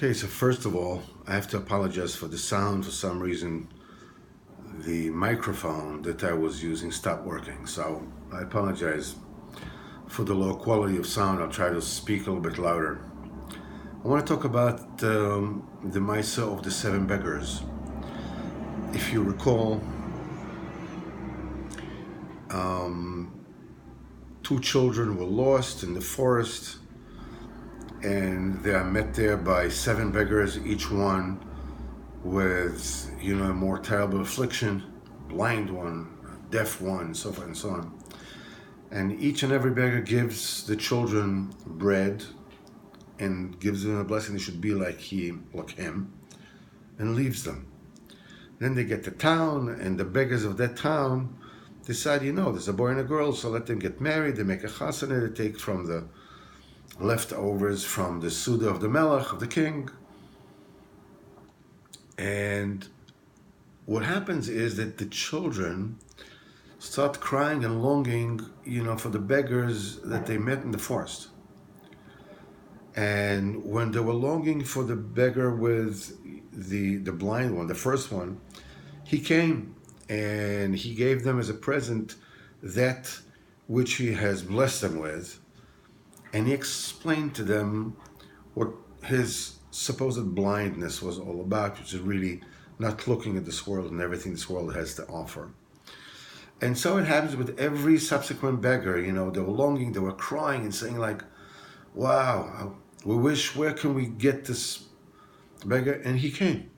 Okay, so first of all, I have to apologize for the sound. For some reason, the microphone that I was using stopped working. So I apologize for the low quality of sound. I'll try to speak a little bit louder. I want to talk about the Maisa of the seven beggars. If you recall, two children were lost in the forest, and they are met there by seven beggars, each one with, a more terrible affliction, blind one, deaf one, so forth and so on. And each and every beggar gives the children bread and gives them a blessing. They should be like him, and leaves them. Then they get to town, and the beggars of that town decide, there's a boy and a girl, so let them get married. They make a chasana, they take from the leftovers from the Suda of the Melech, of the king. And what happens is that the children start crying and longing, for the beggars that they met in the forest. And when they were longing for the beggar with the blind one, the first one, he came and he gave them as a present that which he has blessed them with. And he explained to them what his supposed blindness was all about, which is really not looking at this world and everything this world has to offer. And so it happens with every subsequent beggar. They were longing, they were crying and saying like, wow, we wish, where can we get this beggar? And he came.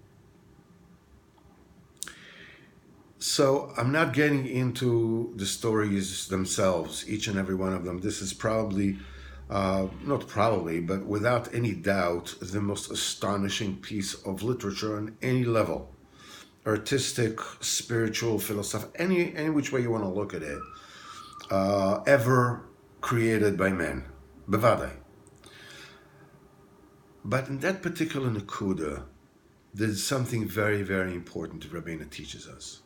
So I'm not getting into the stories themselves, each and every one of them. This is probably, not probably, but without any doubt, the most astonishing piece of literature on any level. Artistic, spiritual, philosophical, any which way you want to look at it, ever created by men. Bevadai. But in that particular Nakuda, there's something very, very important that Rabbeinu teaches us.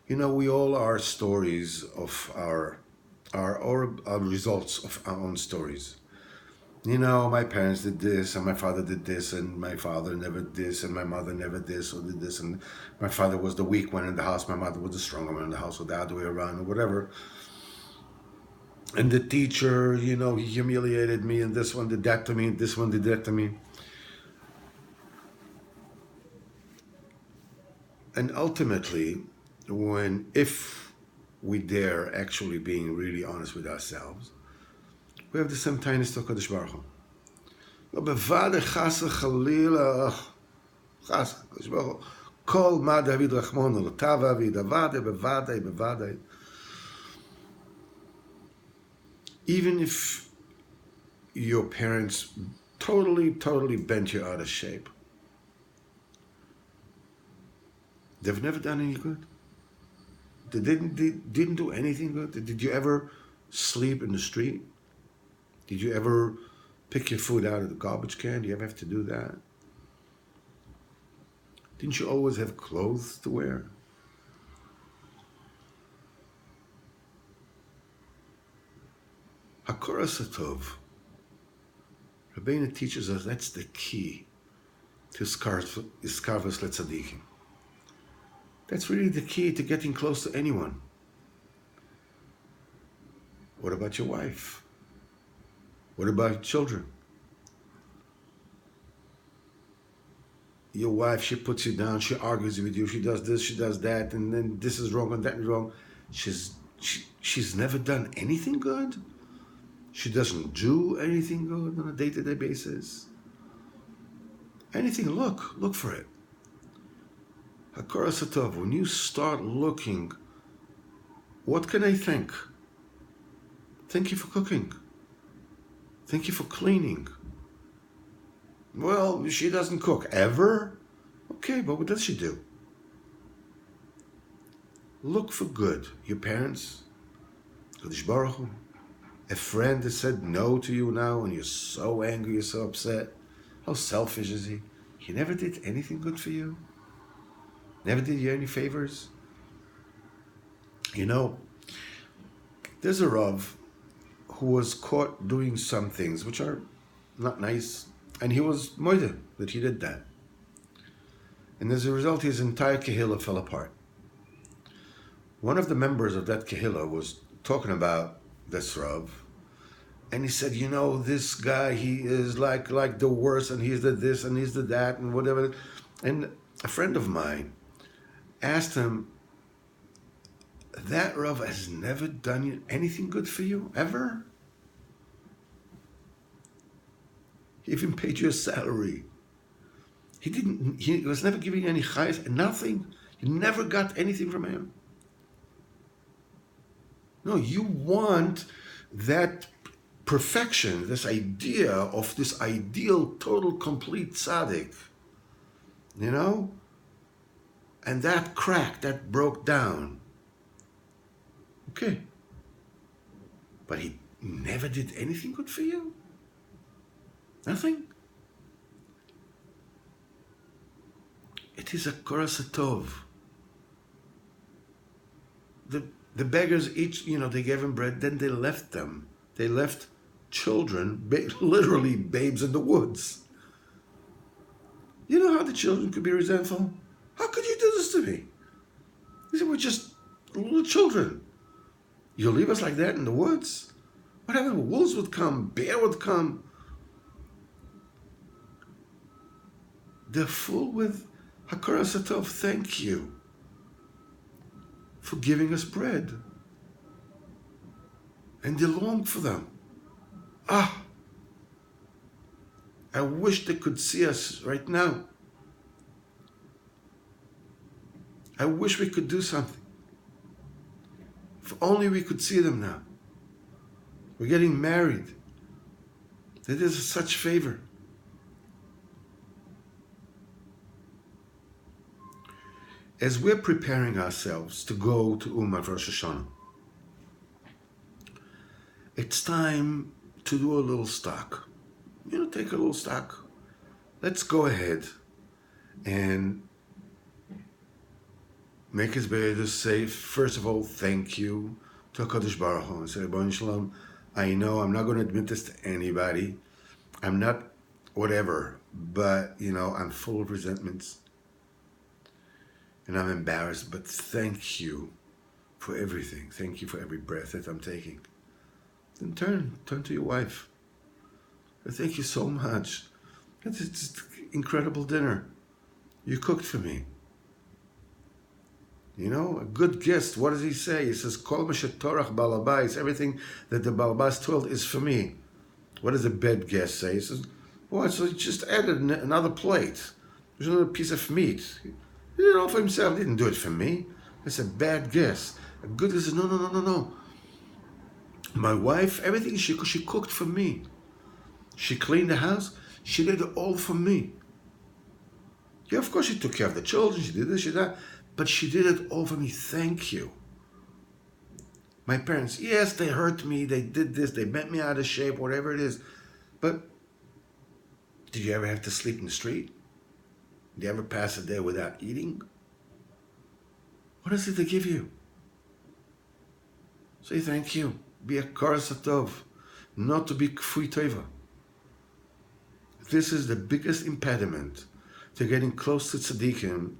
We all are stories of our results of our own stories. My parents did this, and my father did this, and my father never did this, and my mother never this or did this, and my father was the weak one in the house, my mother was the stronger one in the house, or the other way around, or whatever. And the teacher, he humiliated me, and this one did that to me, and this one did that to me. And ultimately, if we dare actually being really honest with ourselves, we have the same tightness to HaKadosh Baruch Hu. Bevade chas v'chalila, chas HaKadosh Baruch Hu, kol ma David Rachmonu l'tava v'idavade bevade. Even if your parents totally bent you out of shape, they've never done any good. They didn't do anything good. Did you ever sleep in the street? Did you ever pick your food out of the garbage can? Do you ever have to do that? Didn't you always have clothes to wear? Hakora Satov. Rabbeinu teaches us that's the key to Iskarvus Letzadikim. That's really the key to getting close to anyone. What about your wife? What about children? Your wife, she puts you down, she argues with you, she does this, she does that, and then this is wrong and that is wrong. She's never done anything good. She doesn't do anything good on a day-to-day basis. Anything, look for it. Hakora Satov, when you start looking, what can I thank? Thank you for cooking. Thank you for cleaning. Well, she doesn't cook ever? Okay, but what does she do? Look for good. Your parents, Kadosh Baruch Hu, a friend that said no to you now and you're so angry, you're so upset. How selfish is he? He never did anything good for you. Never did you any favors. There's a Rav who was caught doing some things which are not nice, And he was moide that he did that. And as a result, his entire kehillah fell apart. One of the members of that kehillah was talking about this Rav, and he said, this guy, he is like the worst, and he's the this, and he's the that, and whatever. And a friend of mine asked him, that Rav has never done anything good for you, ever? He even paid you a salary. He was never giving you any chayes, nothing. You never got anything from him. No, you want that perfection, this idea of this ideal, total, complete tzaddik, and that cracked, that broke down. Okay. But he never did anything good for you? Nothing? It is a koras hatov. The beggars each, they gave him bread, then they left them. They left children, literally babes in the woods. You know how the children could be resentful? How could you do this to me? He said, we're just little children. You leave us like that in the woods? What happened? Wolves would come, bear would come. They're full with Hakaras Hatov, thank you for giving us bread. And they long for them. I wish they could see us right now. I wish we could do something. If only we could see them now. We're getting married. That is such favor. As we're preparing ourselves to go to Umav Rosh Hashanah, it's time to do a little stock. Take a little stock. Let's go ahead and make his better say, first of all, thank you to HaKadosh Baruch Hu. And say, Ribono Shel Olam, I know I'm not going to admit this to anybody. I'm not whatever, but, I'm full of resentments. And I'm embarrassed, but thank you for everything. Thank you for every breath that I'm taking. Then turn to your wife. Thank you so much. It's incredible dinner. You cooked for me. A good guest, what does he say? He says, Kol Torach Balabais, everything that the Balabais told is for me. What does a bad guest say? He says, so he just added another plate. There's another piece of meat. He did it all for himself. He didn't do it for me. That's a bad guess. A good guess says, no. My wife, everything she cooked for me. She cleaned the house. She did it all for me. Yeah, of course she took care of the children. She did this, she did that. But she did it all for me. Thank you. My parents, yes, they hurt me. They did this. They bent me out of shape, whatever it is. But did you ever have to sleep in the street? Did you ever pass a day without eating? What is it they give you? Say thank you. Be a koras hatov, not to be kfui tova. This is the biggest impediment to getting close to tzaddikim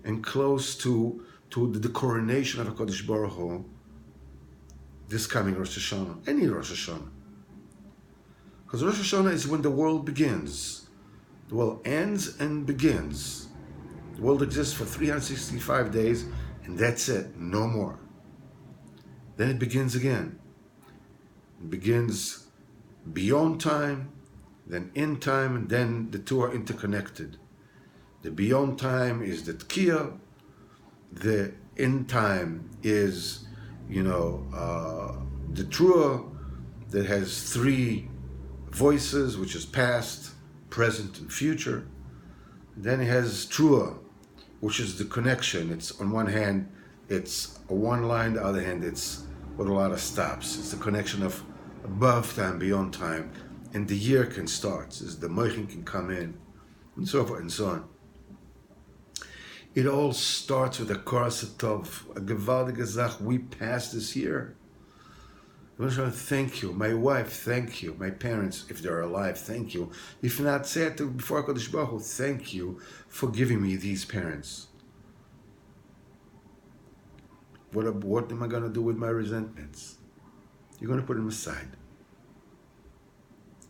and close to the coronation of HaKadosh Baruch Hu this coming Rosh Hashanah, any Rosh Hashanah. Because Rosh Hashanah is when the world begins. The world ends and begins. The world exists for 365 days, and that's it, no more. Then it begins again. It begins beyond time, then in time, and then the two are interconnected. The beyond time is the Tkiya, the in time is, the Trua that has three voices, which is past, present, and future. Then it has Trua, which is the connection. It's on one hand, it's a one line, the other hand, it's with a lot of stops. It's the connection of above time, beyond time, and the year can start. The Moichin can come in, and so forth and so on. It all starts with a koras hatov, a gewaltige Zach. We passed this year. Thank you. My wife, thank you. My parents, if they're alive, thank you. If not, say it before HaKadosh Baruch Hu, thank you for giving me these parents. What am I going to do with my resentments? You're going to put them aside.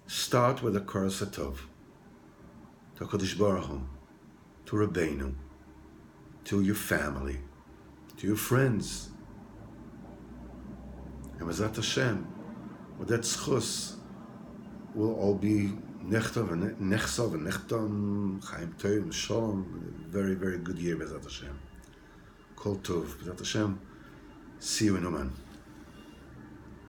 Start with a Koros Hatov. To HaKadosh Baruch Hu, to Rabbeinu, to your family, to your friends. And Bezat Hashem, with that schus, we'll all be nechtav and nechsav and nechtam, chaim tov and shalom. Very, very good year, Bezat Hashem. Kol tov, Bezat Hashem. See you in Oman.